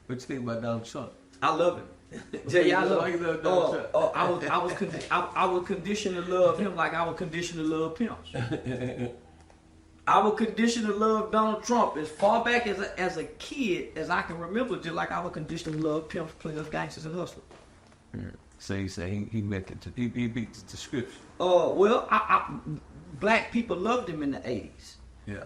What you think about Donald Trump? I love him. Yeah, I love him. Donald Trump? I would condition to love him like I would condition to love pimps. I would condition to love Donald Trump as far back as a kid as I can remember, just like I would condition to love pimps, players, gangsters, and hustlers. So you say he met he beat the description. Well, black people loved him in the 80s. Yeah.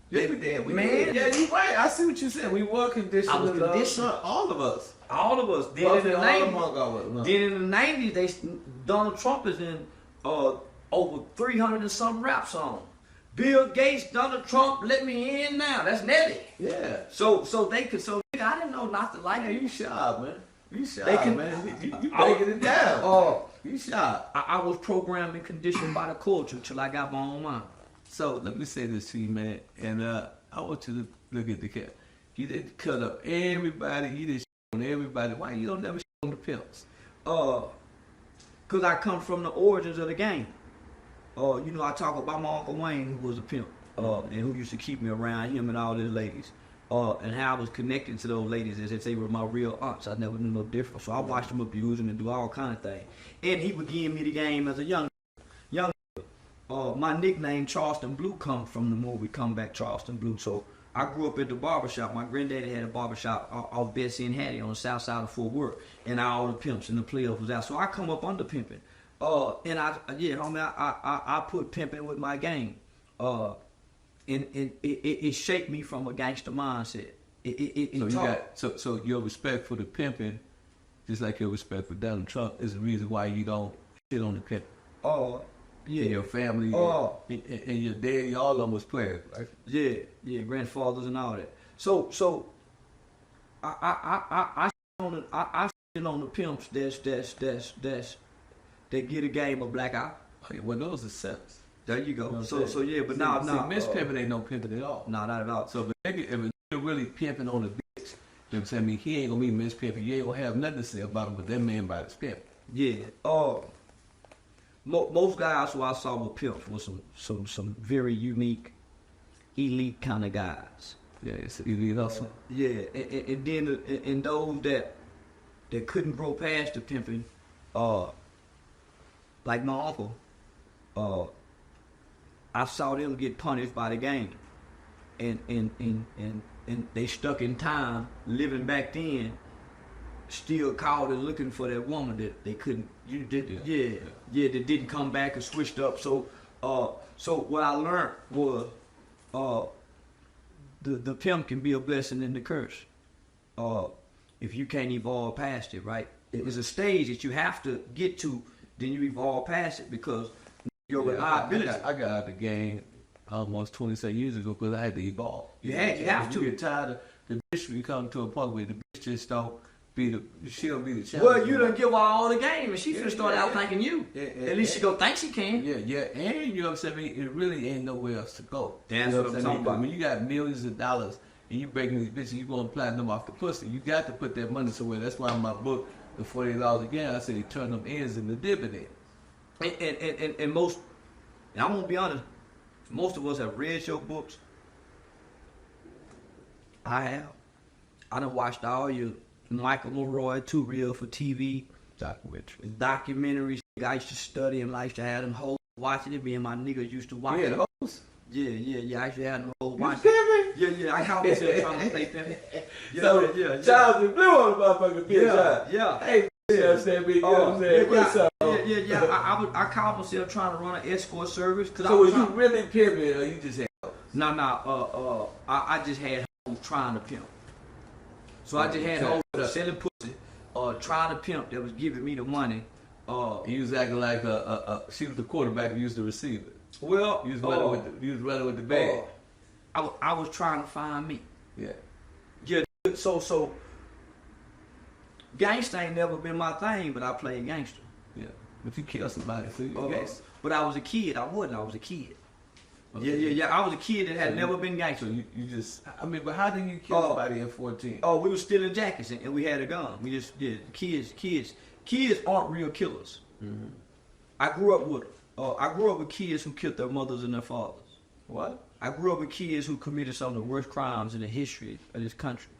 Yeah, we did. Man. Yeah, you right. I see what you said. We were conditioned. I was to love conditioned. all of us. All of us. Then in the 90s, Donald Trump is in over 300 and some rap songs. Bill Gates, Donald Trump, let me in now. That's Nelly. Yeah. So I didn't know not to like Yeah, him. you sharp, man. You sharp, They can- man. You breaking it down. You sharp. I was programmed and conditioned by the culture till I got my own mind. So let me say this to you, man, and I want you to look at the cat. You did cut up everybody. You did on everybody. Why you don't never on the pimps? Cause I come from the origins of the game. I talk about my Uncle Wayne, who was a pimp, and who used to keep me around him and all his ladies. And how I was connected to those ladies as if they were my real aunts. I never knew no different. So I watched them abuse them and do all kind of things. And he would give me the game as a young. My nickname Charleston Blue comes from the movie Come Back Charleston Blue. So I grew up at the barbershop. My granddaddy had a barbershop off Bessie and Hattie on the south side of Fort Worth. And all the pimps and the players was out. So I come up under pimping. And I put pimping with my game. And it shaped me from a gangster mindset. So your respect for the pimping, just like your respect for Donald Trump, is the reason why you don't shit on the pimp. Yeah. And your family, and your daddy, all of them was players, right? Yeah, grandfathers and all that. So I shit on the pimps that get a game of black eye. Oh, yeah, well, those are sense. There you go. You know But now Miss Pimpin ain't no pimping at all. No, not at all. So if you're really pimping on a bitch, you know what I'm saying? I mean, he ain't gonna be Miss Pimpin. You ain't gonna have nothing to say about him, but that man by his pimp. Yeah. Most guys who I saw were pimps were some very unique, elite kind of guys. Yeah, it's elite hustle. Yeah, and then and those that couldn't grow past the pimping, like my uncle, I saw them get punished by the game, and they stuck in time, living back then, still called and looking for that woman that they couldn't. That didn't come back and switched up. So what I learned was, the pimp can be a blessing and a curse, if you can't evolve past it. Right? It's a stage that you have to get to, then you evolve past it because your reliability. I got out the game almost 27 years ago because I had to evolve. You have to. You get tired of the bitch. You come to a point where the bitch just don't she'll be the champion. Well, you done give her all the game, and she finna start out thanking you. At least she go think she can. Yeah, and you know what I'm saying? It really ain't nowhere else to go. That's what I'm talking about. I mean, you got millions of dollars, and you breaking these bitches, you going platinum off the pussy. You got to put that money somewhere. That's why in my book, The $48 Again, I said they turn them ends into dividend. And most, and I'm gonna be honest, most of us have read your books. I have. I done watched all your Michael Leroy, Too Real for TV documentaries. I used to study them. I used to have them hoes watching it. Me and my niggas used to watch it. Hoes? Yeah. I used to have them hoes watching it. Yeah. I call myself trying to play pimpin'. Yeah. Charleston Blue on the motherfucking bitch. Yeah. Hey, you know what I'm saying? You know what I'm saying? What's up? Yeah. I called myself trying to run an escort service. So was you really pimping or you just had hoes? No. I just had hoes trying to pimp. So I just had hoes selling pussy, trying to pimp that was giving me the money. You was acting like she was the quarterback and you was the receiver. Well, you was running with the bag. I was trying to find me. Yeah. So gangster ain't never been my thing, but I played gangster. Yeah. But you killed somebody, so you gangster. But I was a kid. I was a kid. Okay. Yeah. I was a kid that had never been gangster. So you just, I mean, but how did you kill somebody at 14? We were stealing jackets and we had a gun. We just did. Kids aren't real killers. Mm-hmm. I grew up with them. I grew up with kids who killed their mothers and their fathers. What? I grew up with kids who committed some of the worst crimes in the history of this country.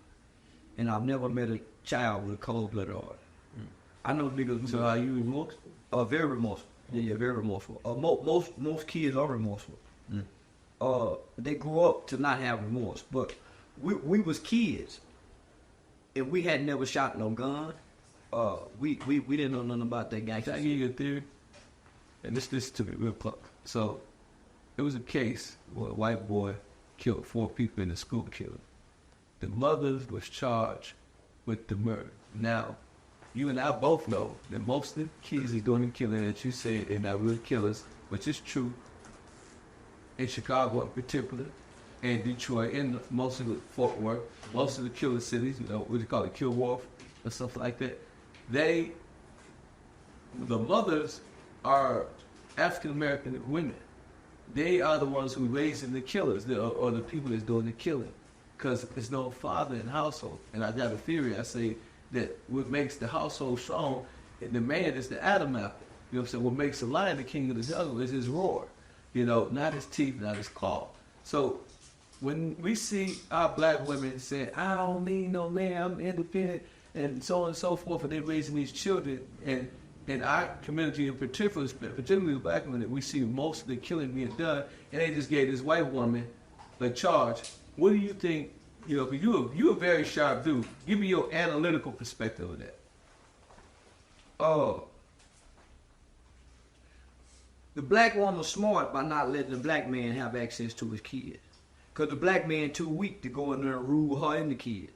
and I've never met a child with a cold-blooded heart. I know niggas. So are you remorseful? Very remorseful. Yeah, very remorseful. Most kids are remorseful. They grow up to not have remorse, but we was kids, and we had never shot no gun. We didn't know nothing about that gangster. Can I give you a theory? And this took it real close. So, it was a case where a white boy killed 4 people in a school killing. The mother was charged with the murder. Now, you and I both know that most of the kids is doing the killing that you say they're not real killers, which is true. In Chicago in particular, and Detroit, and most of the Fort Worth, most of the killer cities, you know, what do you call it, kill wolf, or stuff like that. The mothers are African American women. They are the ones who raising the killers, or the people that's doing the killing, because there's no father in the household. And I got a theory. I say that what makes the household strong, and the man is the Adam apple. You know what I'm saying? What makes the lion the king of the jungle is his roar. You know, not his teeth, not his claw. So when we see our black women saying, "I don't need no man, I'm independent," and so on and so forth, and they're raising these children, and in our community in particular, particularly the black women, we see most of the killing being done, and they just gave this white woman the charge. What do you think? You know, because you're a very sharp dude. Give me your analytical perspective of that. The black woman's smart by not letting the black man have access to his kids. Because the black man too weak to go in there and rule her and the kid.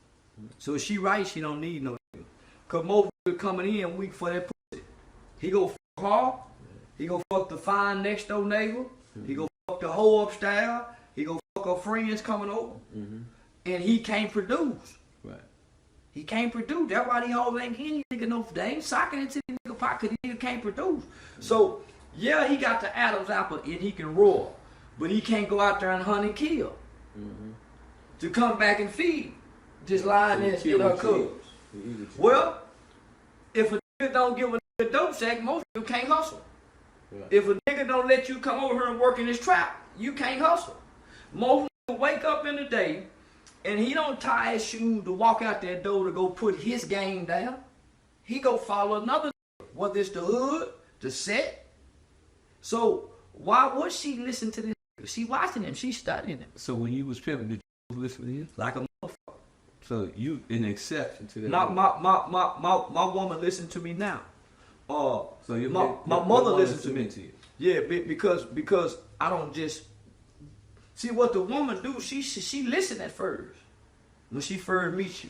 So if she right, she don't need no nigga. Because most people coming in weak for that pussy. He go fuck her. He go fuck the fine next door neighbor. He go fuck the hoe upstairs. He go fuck her friends coming over. And he can't produce. Right. He can't produce. That's why these hoes ain't getting nigga no, they ain't socking into the nigga pocket because the nigga can't produce. So, yeah, he got the Adam's apple and he can roar, but he can't go out there and hunt and kill. To come back and feed, just lying there and steal her cubs. Well, if a nigga don't give a nigga a dope sack, most of you can't hustle. Yeah. If a nigga don't let you come over here and work in his trap, you can't hustle. Most niggas wake up in the day and he don't tie his shoes to walk out that door to go put his game down. He go follow another nigga, whether it's the hood, the set. So why would she listen to this? She watching him. She studying him. So when you was pimping, did you listen to him? Like a motherfucker. So you an exception to that? Not my woman listen to me now. So my mother listens to me. Yeah, because I don't just see what the woman do. She listen at first when she first meets you.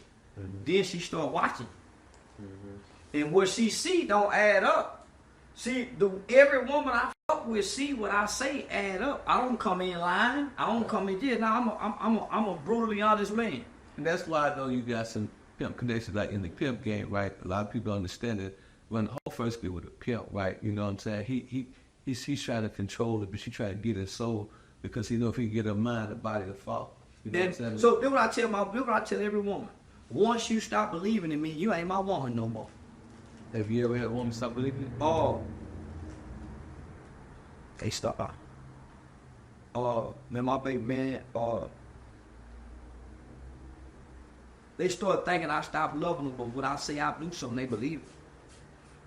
Then she start watching. And what she see don't add up. See, every woman I fuck with see what I say add up. I don't come in lying. I don't come in here. Now I'm a brutally honest man. And that's why I know you got some pimp connections, like in the pimp game, right? A lot of people understand it. When the whole first be with a pimp, right? You know what I'm saying? He's trying to control it, but she trying to get her soul because he know if he can get her mind, the body will fall. You know what I'm saying? So then what I tell every woman. Once you stop believing in me, you ain't my woman no more. Have you ever had a woman stop believing in you? Oh. They stop. Man, my baby man, they start thinking I stopped loving them, but when I say I do something, they believe it.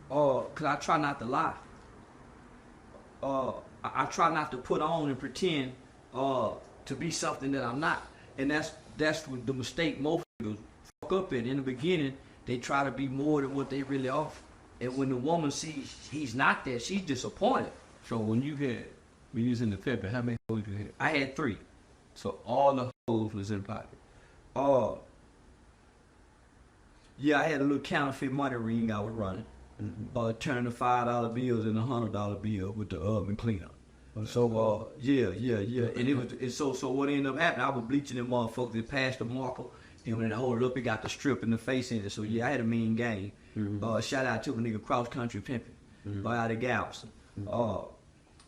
Cause I try not to lie. I try not to put on and pretend to be something that I'm not. And that's what the mistake most people fuck up in. In the beginning, they try to be more than what they really are. And when the woman sees he's not that, she's disappointed. So when you was in the Pimpin, how many hoes you had? I had 3. So all the hoes was in pocket? Yeah, I had a little counterfeit money ring I was running. Turning the $5 bills into $100 bill with the oven cleaner. So yeah. And so what ended up happening, I was bleaching them motherfuckers that passed the marker. And when I hold it up, it got the strip in the face in it. So yeah, I had a mean game. Shout out to a nigga cross country pimping out of Galveston.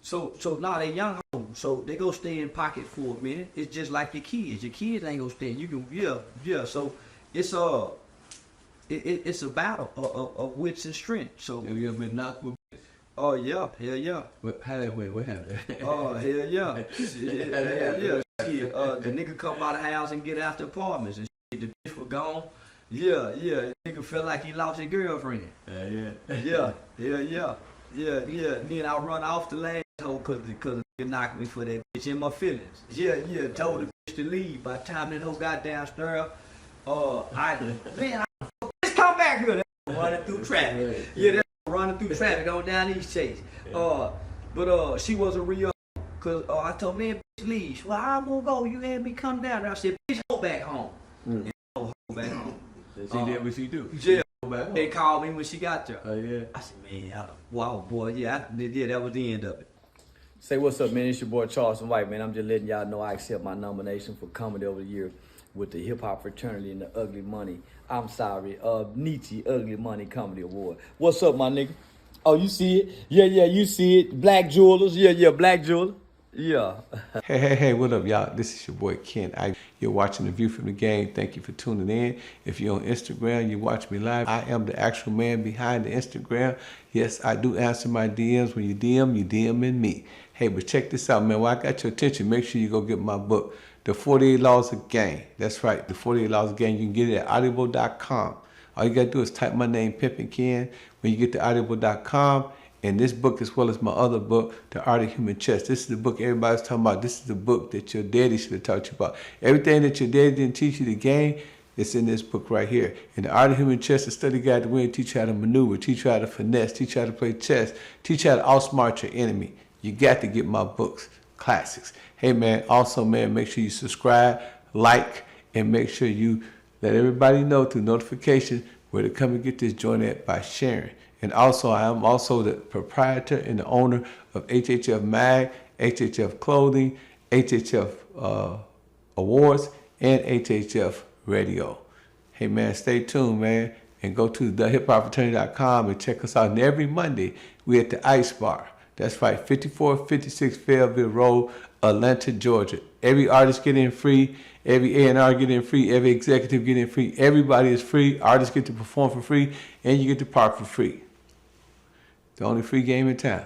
So now they young hoes, so they go stay in pocket for a minute. It's just like your kids. Your kids ain't gonna stay. You can yeah. So it's a battle of wits and strength. So have you ever been knocked with? Oh yeah, hell yeah. What happened? Oh hell yeah. The nigga come out of the house and get out the apartments and shit. The bitch was gone. Yeah, yeah. Nigga felt like he lost his girlfriend. Yeah. Yeah. Then I run off the last hoe cause nigga knocked me for that bitch in my feelings. Yeah. Told the bitch to leave. By the time that hoe got downstairs, just come back here. That running through traffic. Yeah, that running through traffic on down East Chase. But she wasn't real. Cause I told man, bitch, leave. Well, I'm gonna go. You had me come down there. I said, bitch, go back home. And go back home. She did what she do. Yeah. They called me when she got there. Oh yeah. I said, man, wow, boy, yeah, that was the end of it. Say what's up, man. It's your boy Charleston White, man. I'm just letting y'all know I accept my nomination for comedy over the year with the Hip Hop Fraternity and the Nietzsche Ugly Money Comedy Award. What's up, my nigga? Oh, you see it? Yeah, you see it. Black Jewelers. Yeah, Black Jeweler. Yeah. Hey, what up, y'all? This is your boy Ken. You're watching The View from the Game. Thank you for tuning in. If you're on Instagram, you watch me live. I am the actual man behind the Instagram. Yes, I do answer my DMs. When you DMing me. Hey, but check this out, man. While I got your attention, make sure you go get my book, The 48 Laws of Game. That's right, The 48 Laws of Game. You can get it at audible.com. All you got to do is type my name, Pimpin Ken, when you get to audible.com. And this book, as well as my other book, The Art of Human Chess. This is the book everybody's talking about. This is the book that your daddy should have taught you about. Everything that your daddy didn't teach you the game, it's in this book right here. In The Art of Human Chess, a study guide to win, teach you how to maneuver, teach you how to finesse, teach you how to play chess, teach you how to outsmart your enemy. You got to get my books, classics. Hey, man, also, man, make sure you subscribe, like, and make sure you let everybody know through notification where to come and get this joint at by sharing. And also, I am also the proprietor and the owner of HHF Mag, HHF Clothing, HHF Awards, and HHF Radio. Hey, man, stay tuned, man, and go to thehiphopfraternity.com and check us out. And every Monday, we're at the Ice Bar. That's right, 5456 Fayetteville Road, Atlanta, Georgia. Every artist get in free. Every A&R get in free. Every executive get in free. Everybody is free. Artists get to perform for free, and you get to park for free. The only free game in town.